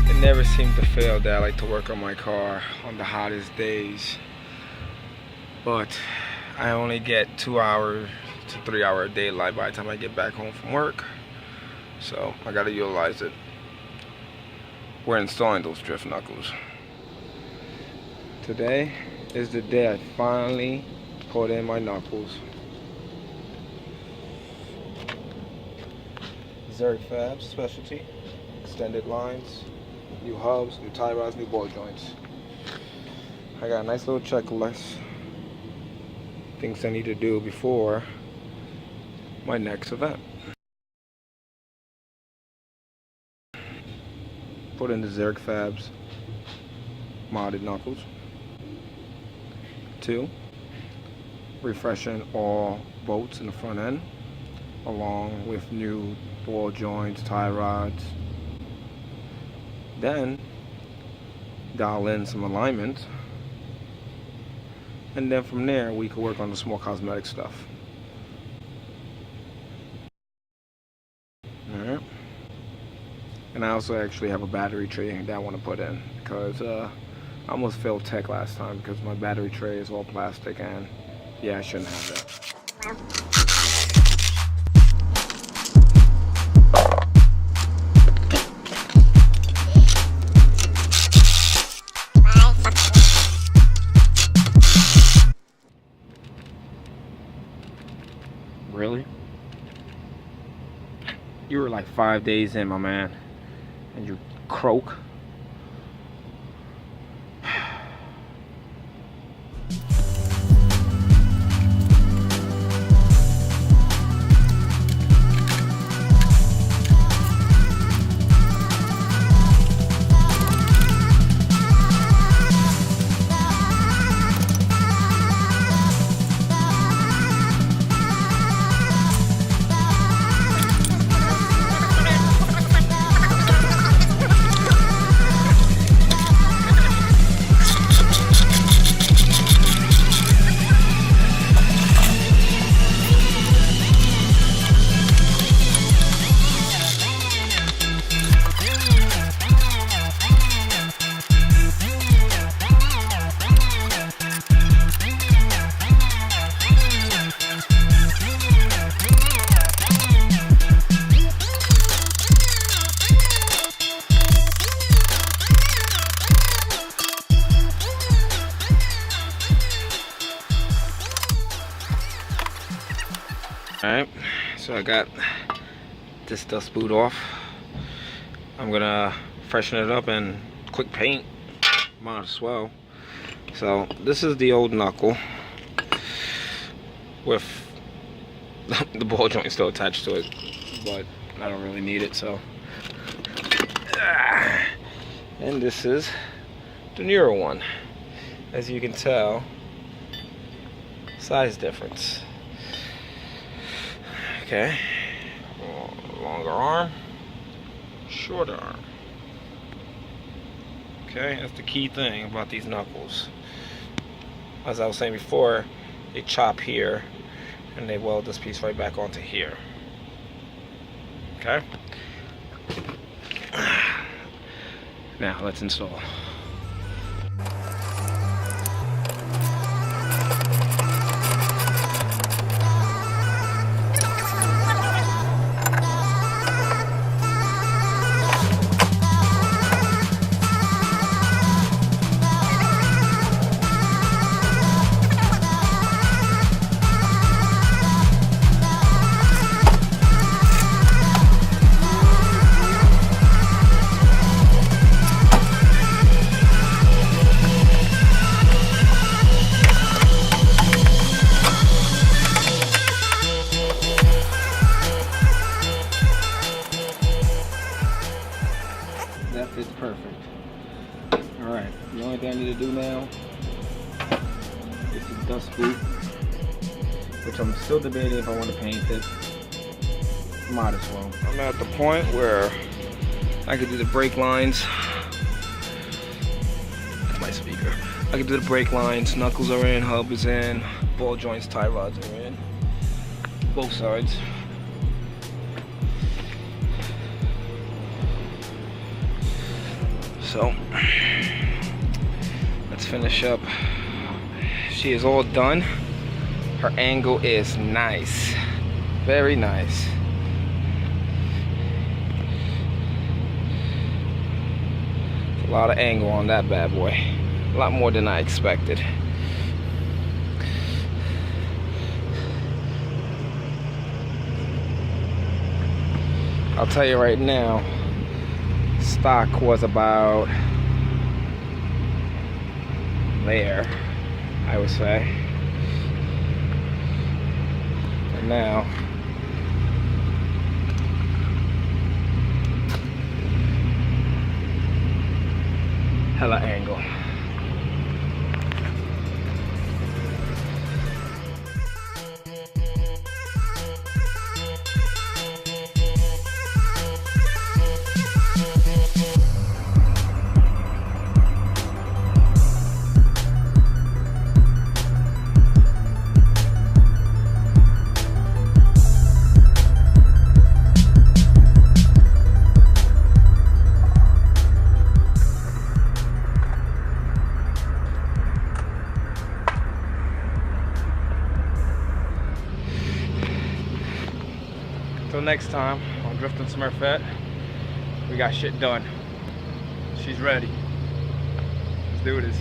It never seemed to fail that I like to work on my car on the hottest days, but I only get 2 hours to 3 hour daylight by the time I get back home from work, so I gotta utilize it. We're installing those drift knuckles. Today is the day I finally put in my knuckles. Zerg Fab specialty, extended lines, new hubs, new tie rods, new ball joints. I got a nice little checklist, things I need to do before my next event. Put in the Zerg Fabs modded knuckles. 2, refreshing all bolts in the front end along with new ball joints, tie rods. Then dial in some alignment, and then from there we can work on the small cosmetic stuff. Alright. And I also actually have a battery tray that I want to put in, because I almost failed tech last time because my battery tray is all plastic, and yeah, I shouldn't have that. Really? You were like 5 days in, my man, and you croak. Alright, so I got this dust boot off. I'm gonna freshen it up and quick paint, might as well. So this is the old knuckle with the ball joint still attached to it, but I don't really need it, so. And this is the newer one. As you can tell, size difference. Okay, longer arm, shorter arm. Okay, that's the key thing about these knuckles. As I was saying before, they chop here and they weld this piece right back onto here. Okay, now let's install. That fits perfect. Alright, the only thing I need to do now is the dust boot, which I'm still debating if I want to paint it. Might as well. I'm at the point where I could do the brake lines with my speaker. I can do the brake lines, knuckles are in, hub is in, ball joints, tie rods are in, both sides. So let's finish up. She is all done. Her angle is nice, very nice. A lot of angle on that bad boy, a lot more than I expected. I'll tell you right now, stock was about there, I would say. And now hella angle. Till next time on Drifting Smurfette, we got shit done. She's ready. Let's do this.